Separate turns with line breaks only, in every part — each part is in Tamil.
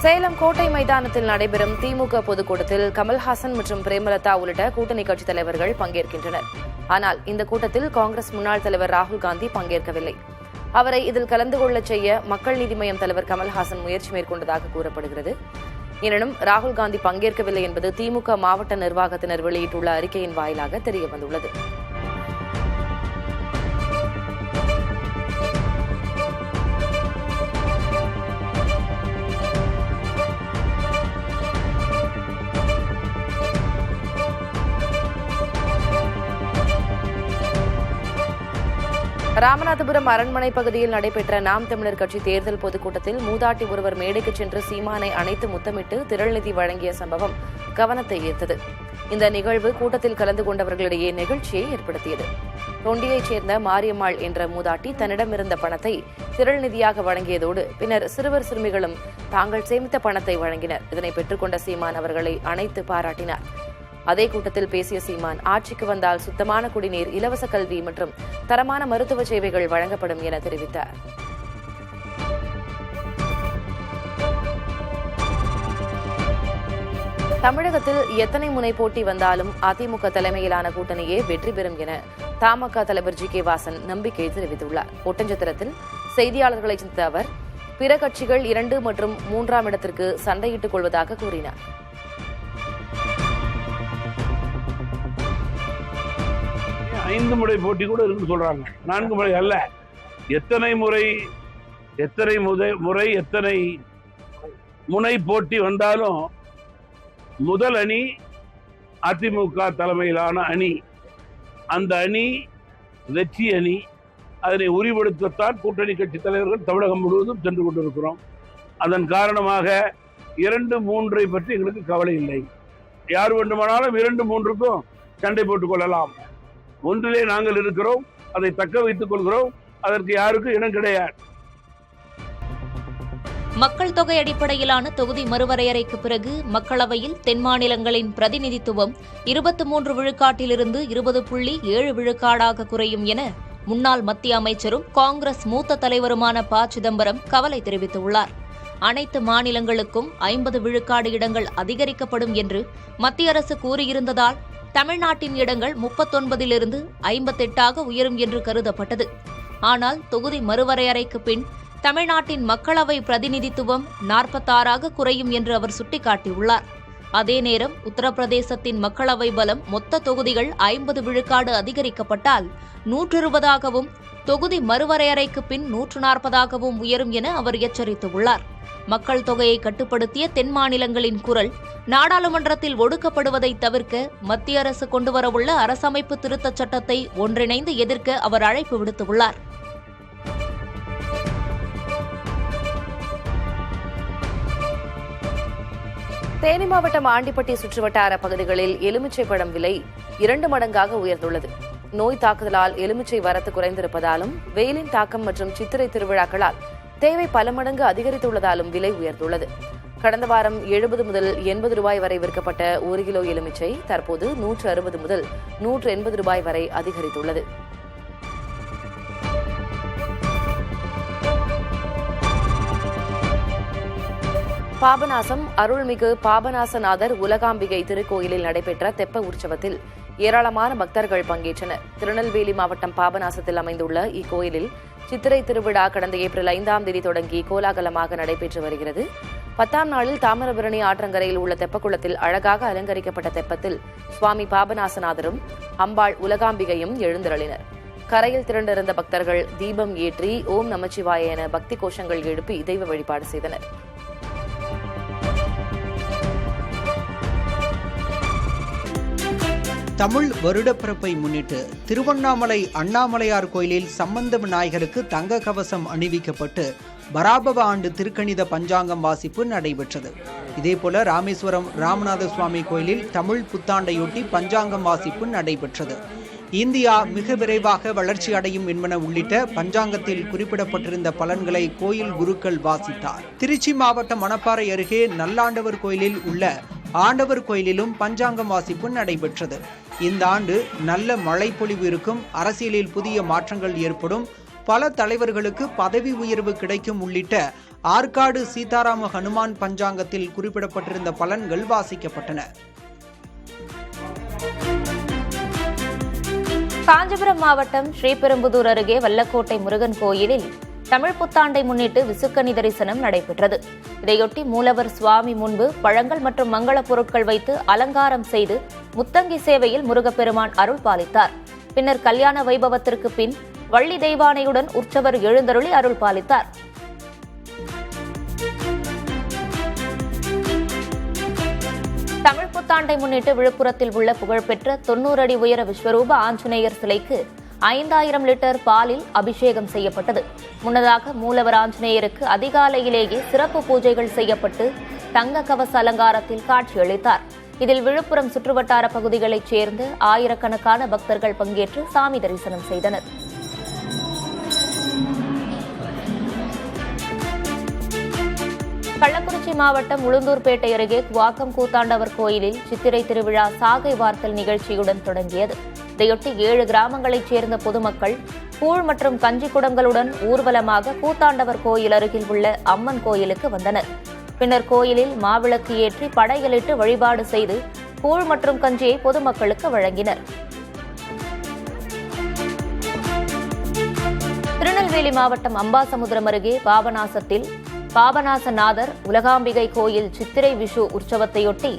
சேலம் கோட்டை மைதானத்தில் நடைபெறும் திமுக பொதுக்கூட்டத்தில் கமல்ஹாசன் மற்றும் பிரேமலதா உள்ளிட்ட கூட்டணி கட்சித் தலைவர்கள் பங்கேற்கின்றனர். ஆனால் இந்த கூட்டத்தில் காங்கிரஸ் முன்னாள் தலைவர் ராகுல் காந்தி பங்கேற்கவில்லை. அவரை இதில் கலந்து கொள்ளச் செய்ய மக்கள் நீதி மய்யம் தலைவர் கமல்ஹாசன் முயற்சி மேற்கொண்டதாக கூறப்படுகிறது. எனினும் ராகுல் காந்தி பங்கேற்கவில்லை என்பது திமுக மாவட்ட நிர்வாகத்தினர் வெளியிட்டுள்ள அறிக்கையின் வாயிலாக தெரியவந்துள்ளது. ராமநாதபுரம் அரண்மனை பகுதியில் நடைபெற்ற நாம் தமிழர் கட்சி தேர்தல் பொதுக்கூட்டத்தில் மூதாட்டி ஒருவர் மேடைக்கு சென்று சீமானை அணைத்து முத்தமிட்டு திரள் நிதி வழங்கிய சம்பவம் கவனத்தை ஈர்த்தது. இந்த நிகழ்வு கூட்டத்தில் கலந்து கொண்டவர்களிடையே நெகிழ்ச்சியை ஏற்படுத்தியது. தொண்டியைச் சேர்ந்த மாரியம்மாள் என்ற மூதாட்டி தன்னிடமிருந்த பணத்தை திரள் நிதியாக வழங்கியதோடு பின்னர் சிறுவர் சிறுமிகளும் தாங்கள் சேமித்த பணத்தை வழங்கினர். இதனை பெற்றுக்கொண்ட சீமான் அவர்களை அணைத்து பாராட்டினார். அதே கூட்டத்தில் பேசிய சீமான், ஆட்சிக்கு வந்தால் சுத்தமான குடிநீர், இலவச கல்வி மற்றும் தரமான மருத்துவ சேவைகள் வழங்கப்படும் என தெரிவித்தார். தமிழகத்தில் எத்தனை முனை போட்டி வந்தாலும் அதிமுக தலைமையிலான கூட்டணியே வெற்றி பெறும் என தமாக தலைவர் ஜி.கே. வாசன் நம்பிக்கை தெரிவித்துள்ளார். ஒட்டஞ்சத்திரத்தில் செய்தியாளர்களை சந்தித்த அவர், பிற கட்சிகள் 2 மற்றும் 3ஆம் இடத்திற்கு சண்டையிட்டுக் கொள்வதாக கூறினார்.
ஐந்து முறை போட்டி கூட இருக்குன்னு சொல்றாங்க. 4 முறை அல்ல. எத்தனை முனை போட்டி வந்தாலும் முதல் அணி அதிமுக தலைமையிலான அணி. அந்த அணி வெற்றி அணி. அதனை உறுதிப்படுத்தத்தான் கூட்டணி கட்சி தலைவர்கள் தமிழகம் முழுவதும் சென்று கொண்டிருக்கிறோம். அதன் காரணமாக 2, 3 பற்றி எங்களுக்கு கவலை இல்லை. யார் வேண்டுமானாலும் 2, 3க்கும் சண்டை போட்டுக் கொள்ளலாம். ஒன்றிலே நாங்கள் இருக்கிறோம், அதை தக்க வைத்துக் கொள்கிறோம். அதற்கு யாருக்கும் இடம் கிடையாது.
மக்கள் தொகை அடிப்படையிலான தொகுதி மறுவரையறைக்கு பிறகு மக்களவையில் தென் மாநிலங்களின் பிரதிநிதித்துவம் 23 விழுக்காட்டிலிருந்து 20.7 விழுக்காடாக குறையும் என முன்னாள் மத்திய அமைச்சரும் காங்கிரஸ் மூத்த தலைவருமான ப. சிதம்பரம் கவலை தெரிவித்துள்ளார். அனைத்து மாநிலங்களுக்கும் 50 விழுக்காடு இடங்கள் அதிகரிக்கப்படும் என்று மத்திய அரசு கூறியிருந்ததால் தமிழ்நாட்டின் இடங்கள் 39லிருந்து 58ஆக உயரும் என்று கருதப்பட்டது. ஆனால் தொகுதி மறுவரையறைக்கு பின் தமிழ்நாட்டின் மக்களவை பிரதிநிதித்துவம் 46ஆக குறையும் என்று அவர் சுட்டிக்காட்டியுள்ளார். அதே நேரம் உத்தரப்பிரதேசத்தின் மக்களவை பலம் மொத்த தொகுதிகள் 50 விழுக்காடு அதிகரிக்கப்பட்டால் 120ஆகவும் தொகுதி மறுவரையறைக்கு பின் 140ஆகவும் உயரும் என அவர் எச்சரித்துள்ளார். மக்கள் தொகையை கட்டுப்படுத்திய தென் மாநிலங்களின் குரல் நாடாளுமன்றத்தில் ஒடுக்கப்படுவதை தவிர்க்க மத்திய அரசு கொண்டுவரவுள்ள அரசமைப்பு திருத்தச் சட்டத்தை ஒன்றிணைந்து எதிர்க்க அவர் அழைப்பு விடுத்துள்ளார்.
தேனி மாவட்டம் ஆண்டிப்பட்டி சுற்றுவட்டார பகுதிகளில் எலுமிச்சை பழம் விலை 2 மடங்காக உயர்ந்துள்ளது. நோய் தாக்குதலால் எலுமிச்சை வரத்து குறைந்திருப்பதாலும் வெயிலின் தாக்கம் மற்றும் சித்திரை திருவிழாக்களால் தேவை பல மடங்கு அதிகரித்துள்ளதாலும் விலை உயர்ந்துள்ளது. கடந்த வாரம் 70 முதல் 80 ரூபாய் வரை விற்கப்பட்ட 1 கிலோ எலுமிச்சை தற்போது 160 முதல் 180 ரூபாய் வரை அதிகரித்துள்ளது. பாபநாசம் அருள்மிகு பாபநாசநாதர் உலகாம்பிகை திருக்கோயிலில் நடைபெற்ற தெப்ப உற்சவத்தில் ஏராளமான பக்தர்கள் பங்கேற்றனர். திருநெல்வேலி மாவட்டம் பாபநாசத்தில் அமைந்துள்ள இக்கோயிலில் சித்திரை திருவிழா கடந்த ஏப்ரல் 5ஆம் தேதி தொடங்கி கோலாகலமாக நடைபெற்று வருகிறது. 10ஆம் நாளில் தாமிரபரணி ஆற்றங்கரையில் உள்ள தெப்பக்குளத்தில் அழகாக அலங்கரிக்கப்பட்ட தெப்பத்தில் சுவாமி பாபநாசநாதரும் அம்பாள் உலகாம்பிகையும் எழுந்தருளினர். கரையில் திரண்டிருந்த பக்தர்கள் தீபம் ஏற்றி ஓம் நமச்சிவாய என பக்தி கோஷங்கள் எழுப்பி தெய்வ வழிபாடு செய்தனர்.
தமிழ் வருடப்பிறப்பை முன்னிட்டு திருவண்ணாமலை அண்ணாமலையார் கோயிலில் சம்பந்த விநாயகருக்கு தங்க கவசம் அணிவிக்கப்பட்டு பராபவ ஆண்டு திருக்கணித பஞ்சாங்கம் வாசிப்பு நடைபெற்றது. இதேபோல ராமேஸ்வரம் ராமநாத சுவாமி கோயிலில் தமிழ் புத்தாண்டையொட்டி பஞ்சாங்கம் வாசிப்பு நடைபெற்றது. இந்தியா மிக விரைவாக வளர்ச்சி அடையும் என்பன உள்ளிட்ட பஞ்சாங்கத்தில் குறிப்பிடப்பட்டிருந்த பலன்களை கோயில் குருக்கள் வாசித்தார். திருச்சி மாவட்டம் மணப்பாறை அருகே நல்லாண்டவர் கோயிலில் உள்ள ஆண்டவர் கோயிலிலும் பஞ்சாங்கம் வாசிப்பு நடைபெற்றது. இந்த ஆண்டு நல்ல மழை பொழிவு இருக்கும், அரசியலில் புதிய மாற்றங்கள் ஏற்படும், பல தலைவர்களுக்கு பதவி உயர்வு கிடைக்கும் உள்ளிட்ட ஆற்காடு சீதாராம ஹனுமான் பஞ்சாங்கத்தில் குறிப்பிடப்பட்டிருந்த பலன்கள் வாசிக்கப்பட்டன.
காஞ்சிபுரம் மாவட்டம் ஸ்ரீபெரும்புதூர் அருகே வல்லக்கோட்டை முருகன் கோயிலில் தமிழ் புத்தாண்டை முன்னிட்டு விசுக்கனி தரிசனம் நடைபெற்றது. இதையொட்டி மூலவர் சுவாமி முன்பு பழங்கள் மற்றும் மங்கள பொருட்கள் வைத்து அலங்காரம் செய்து முத்தங்கி சேவையில் முருகப்பெருமான் அருள் பாலித்தார். பின்னர் கல்யாண வைபவத்திற்கு பின் வள்ளி தெய்வானையுடன் உற்சவர் எழுந்தருளி அருள் பாலித்தார். தமிழ் புத்தாண்டை முன்னிட்டு விழுப்புரத்தில் உள்ள புகழ்பெற்ற 90 அடி உயர விஸ்வரூப ஆஞ்சநேயர் சிலைக்கு 5000 லிட்டர் பாலில் அபிஷேகம் செய்யப்பட்டது. முன்னதாக மூலவர் ஆஞ்சநேயருக்கு அதிகாலையிலேயே சிறப்பு பூஜைகள் செய்யப்பட்டு தங்க கவச அலங்காரத்தில் காட்சியளித்தார். இதில் விழுப்புரம் சுற்றுவட்டார பகுதிகளைச் சேர்ந்து ஆயிரக்கணக்கான பக்தர்கள் பங்கேற்று சாமி தரிசனம் செய்தனர். கள்ளக்குறிச்சி மாவட்டம் உளுந்தூர்பேட்டை அருகே குவாக்கம் கூத்தாண்டவர் கோயிலில் சித்திரை திருவிழா சாகை வார்த்தல் நிகழ்ச்சியுடன் தொடங்கியது. இதையொட்டி 7 கிராமங்களைச் சேர்ந்த பொதுமக்கள் கூழ் மற்றும் கஞ்சி குடங்களுடன் ஊர்வலமாக கூத்தாண்டவர் கோயில் அருகில் உள்ள அம்மன் கோயிலுக்கு வந்தனர். பின்னர் கோயிலில் மாவிளக்கு ஏற்றி படையலிட்டு வழிபாடு செய்து கூழ் மற்றும் கஞ்சியை பொதுமக்களுக்கு வழங்கினர். திருநெல்வேலி மாவட்டம் அம்பாசமுத்திரம் அருகே பாபநாசத்தில் பாபநாசநாதர் உலகாம்பிகை கோயில் சித்திரை விஷு உற்சவத்தையொட்டி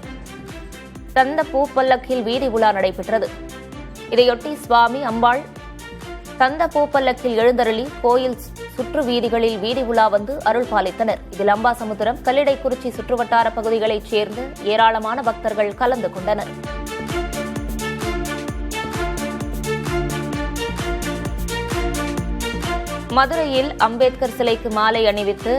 தந்த பூப்பல்லக்கில் வீதி உலா நடைபெற்றது. இதையொட்டி சுவாமி அம்பாள் தந்த பூப்பல்லக்கில் எழுந்தருளி கோயில் சுற்று வீதிகளில் வீதி உலா வந்து அருள் பாலித்தனர். இதில் அம்பாசமுத்திரம், கல்லிடைக்குறிச்சி சுற்றுவட்டார பகுதிகளைச் சேர்ந்த ஏராளமான பக்தர்கள் கலந்து கொண்டனர். மதுரையில் அம்பேத்கர் சிலைக்கு மாலை அணிவித்து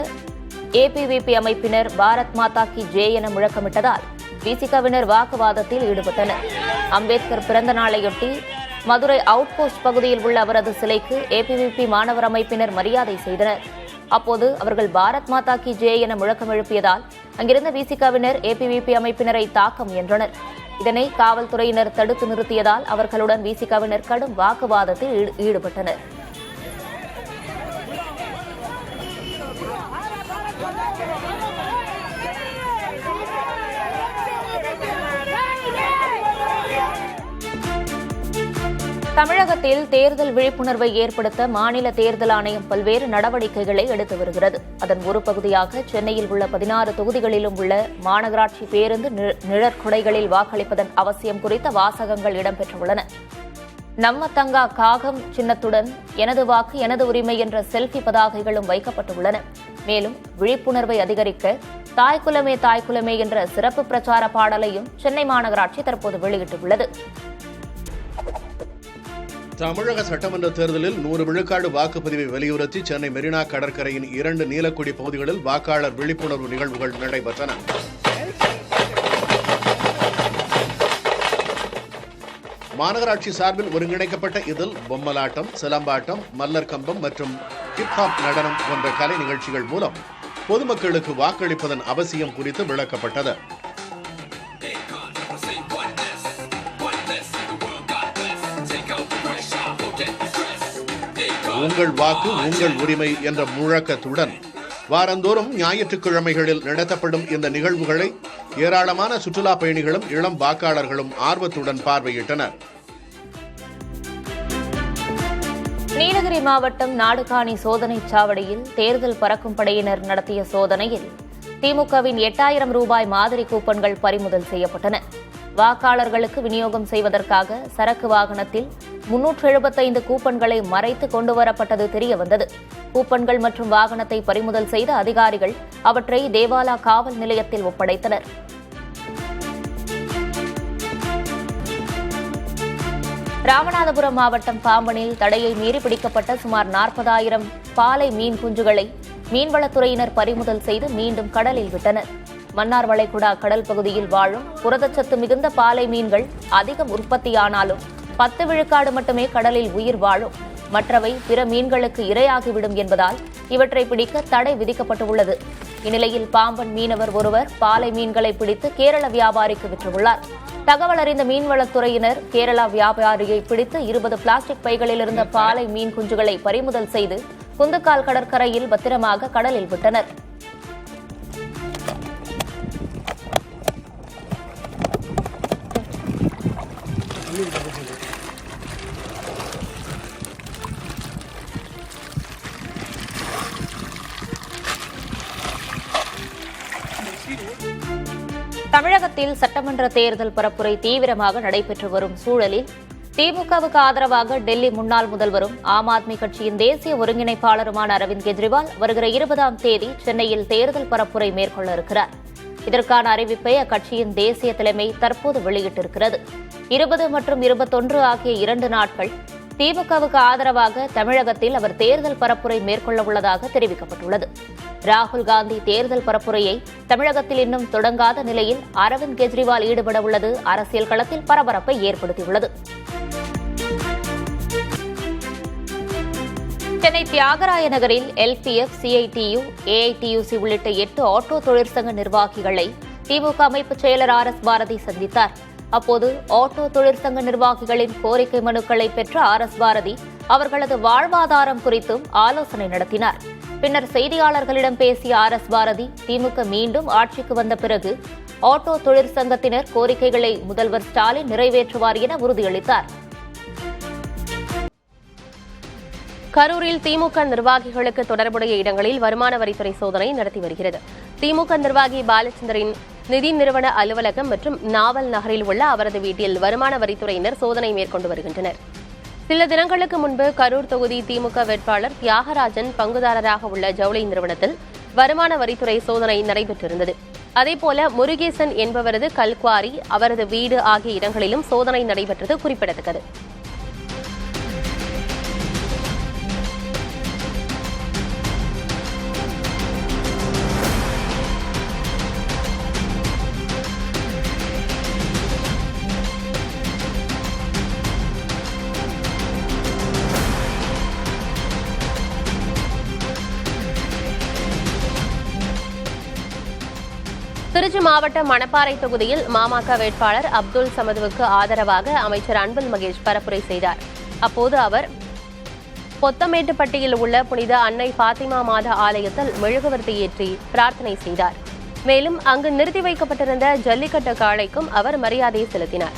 ஏபிவிபி அமைப்பினர் பாரத் மாதா கி ஜெய் என முழக்கமிட்டதால் விசிகவினர் வாக்குவாதத்தில் ஈடுபட்டனர். அம்பேத்கர் பிறந்த நாளையொட்டி மதுரை அவுட் போஸ்ட் பகுதியில் உள்ள அவரது சிலைக்கு ஏபிவிபி மாணவர் அமைப்பினர் மரியாதை செய்தனர். அப்போது அவர்கள் பாரத் மாதா கி ஜெய் என முழக்கம் எழுப்பியதால் அங்கிருந்த விசிகவினர் ஏபிவிபி அமைப்பினரை தாக்க முயன்றனர். இதனை காவல்துறையினர் தடுத்து நிறுத்தியதால் அவர்களுடன் விசிகவினர் கடும் வாக்குவாதத்தில் ஈடுபட்டனர். தமிழகத்தில் தேர்தல் விழிப்புணர்வை ஏற்படுத்த மாநில தேர்தல் ஆணையம் பல்வேறு நடவடிக்கைகளை எடுத்து வருகிறது. அதன் ஒரு பகுதியாக சென்னையில் உள்ள 16 தொகுதிகளிலும் உள்ள மாநகராட்சி பேருந்து நிழற்குடைகளில் வாக்களிப்பதன் அவசியம் குறித்த வாசகங்கள் இடம்பெற்றுள்ளன. நம்ம தங்கா காகம் சின்னத்துடன் எனது வாக்கு எனது உரிமை என்ற செல்ஃபி பதாகைகளும் வைக்கப்பட்டுள்ளன. மேலும் விழிப்புணர்வை அதிகரிக்க தாய்குலமே தாய்குலமே என்ற சிறப்பு பிரச்சார பாடலையும் சென்னை மாநகராட்சி தற்போது வெளியிட்டுள்ளது.
தமிழக சட்டமன்ற தேர்தலில் 100 விழுக்காடு வாக்குப்பதிவை வலியுறுத்தி சென்னை மெரினா கடற்கரையின் 2 நீலக்குடி பகுதிகளில் வாக்காளர் விழிப்புணர்வு நிகழ்வுகள் நடைபெற்றன. மாநகராட்சி சார்பில் ஒருங்கிணைக்கப்பட்ட இதில் பொம்மலாட்டம், சிலம்பாட்டம், மல்லர் கம்பம் மற்றும் ஹிப்ஹாப் நடனம் போன்ற கலை நிகழ்ச்சிகள் மூலம் பொதுமக்களுக்கு வாக்களிப்பதன் அவசியம் குறித்து விளக்கப்பட்டது. உங்கள் வாக்கு உங்கள் உரிமை என்ற முழக்கத்துடன் வாரந்தோறும் ஞாயிற்றுக்கிழமைகளில் நடத்தப்படும் இந்த நிகழ்வுகளை ஏராளமான சுற்றுலா பயணிகளும் இளம் வாக்காளர்களும் ஆர்வத்துடன் பார்வையிட்டனர்.
நீலகிரி மாவட்டம் நாடுகாணி சோதனைச் சாவடியில் தேர்தல் பறக்கும் படையினர் நடத்திய சோதனையில் திமுகவின் 8000 ரூபாய் மாதிரி கூப்பன்கள் பறிமுதல் செய்யப்பட்டன. வாக்காளர்களுக்கு விநியோகம் செய்வதற்காக சரக்கு வாகனத்தில் 375 கூப்பன்களை மறைத்து கொண்டுவரப்பட்டது தெரியவந்தது. கூப்பன்கள் மற்றும் வாகனத்தை பறிமுதல் செய்த அதிகாரிகள் அவற்றை தேவாலா காவல் நிலையத்தில் ஒப்படைத்தனர். ராமநாதபுரம் மாவட்டம் பாம்பனில் தடையை மீறி பிடிக்கப்பட்ட சுமார் 40,000 பாலை மீன் குஞ்சுகளை மீன்வளத்துறையினர் பறிமுதல் செய்து மீண்டும் கடலில் விட்டனர். மன்னார் வளைகுடா கடல் பகுதியில் வாழும் புரதச்சத்து மிகுந்த பாலை மீன்கள் அதிகம் உற்பத்தியானாலும் 10 விழுக்காடு மட்டுமே கடலில் உயிர் வாழும். மற்றவை பிற மீன்களுக்கு இரையாகிவிடும் என்பதால் இவற்றை பிடிக்க தடை விதிக்கப்பட்டுள்ளது. இந்நிலையில் பாம்பன் மீனவர் ஒருவர் பாலை மீன்களை பிடித்து கேரள வியாபாரிக்கு விற்றுள்ளார். தகவல் அறிந்த மீன்வளத்துறையினர் கேரளா வியாபாரியை பிடித்து 20 பிளாஸ்டிக் பைகளில் இருந்த பாலை மீன் குஞ்சுகளை பறிமுதல் செய்து குந்துக்கால் கடற்கரையில் பத்திரமாக கடலில் விட்டனர். தமிழகத்தில் சட்டமன்ற தேர்தல் பரப்புரை தீவிரமாக நடைபெற்று வரும் சூழலில் திமுகவுக்கு ஆதரவாக டெல்லி முன்னாள் முதல்வரும் ஆம் ஆத்மி கட்சியின் தேசிய ஒருங்கிணைப்பாளருமான அரவிந்த் கெஜ்ரிவால் வருகிற 20ஆம் தேதி சென்னையில் தேர்தல் பரப்புரை மேற்கொள்ள இருக்கிறார். இதற்கான அறிவிப்பை அக்கட்சியின் தேசிய தலைமை தற்போது வெளியிட்டிருக்கிறது. 20 மற்றும் 21 ஆகிய 2 நாட்கள் திமுகவுக்கு ஆதரவாக தமிழகத்தில் அவர் தேர்தல் பரப்புரை மேற்கொள்ள உள்ளதாக தெரிவிக்கப்பட்டுள்ளது. ராகுல் காந்தி தேர்தல் பரப்புரையை தமிழகத்தில் இன்னும் தொடங்காத நிலையில் அரவிந்த் கெஜ்ரிவால் ஈடுபட உள்ளது அரசியல் களத்தில் பரபரப்பை ஏற்படுத்தியுள்ளது. சென்னை தியாகராய நகரில் எல்பிஎஃப், சிஐடியு, ஏஐடியுசி உள்ளிட்ட 8 ஆட்டோ தொழிற்சங்க நிர்வாகிகளை திமுக அமைப்பு செயலர் RS பாரதி சந்தித்தார். அப்போது ஆட்டோ தொழிற்சங்க நிர்வாகிகளின் கோரிக்கை மனுக்களை பெற்ற RS பாரதி அவர்களது வாழ்வாதாரம் குறித்தும் ஆலோசனை நடத்தினார். பின்னர் செய்தியாளர்களிடம் பேசிய RS பாரதி, திமுக மீண்டும் ஆட்சிக்கு வந்த பிறகு ஆட்டோ தொழிற்சங்கத்தினர் கோரிக்கைகளை முதல்வர் ஸ்டாலின் நிறைவேற்றுவார் என உறுதியளித்தார்.
கரூரில் திமுக நிர்வாகிகளுக்கு தொடர்புடைய இடங்களில் வருமான வரித்துறை சோதனை நடத்தி வருகிறது. திமுக நிர்வாகி பாலச்சந்திரன் நிதி நிறுவன அலுவலகம் மற்றும் நாவல் நகரில் உள்ள அவரது வீட்டில் வருமான வரித்துறையினர் சோதனை மேற்கொண்டு வருகின்றனர். சில தினங்களுக்கு முன்பு கரூர் தொகுதி திமுக வேட்பாளர் தியாகராஜன் பங்குதாரராக உள்ள ஜவுளி நிறுவனத்தில் வருமான வரித்துறை சோதனை நடைபெற்றிருந்தது. அதேபோல முருகேசன் என்பவரது கல்குவாரி, அவரது வீடு ஆகிய இடங்களிலும் சோதனை நடைபெற்றது குறிப்பிடத்தக்கது. திருச்சி மாவட்டம் மணப்பாறை தொகுதியில் மாமக வேட்பாளர் அப்துல் சமதுவுக்கு ஆதரவாக அமைச்சர் அன்பில் மகேஷ் பரப்புரை செய்தார். அப்போது அவர் பொத்தமேட்டுப்பட்டியில் உள்ள புனித அன்னை பாத்திமா மாதா ஆலயத்தில் மெழுகுவர்த்தி ஏற்றி பிரார்த்தனை செய்தார். மேலும் அங்கு நிறுத்தி வைக்கப்பட்டிருந்த ஜல்லிக்கட்டு காளைக்கும் அவர் மரியாதை செலுத்தினார்.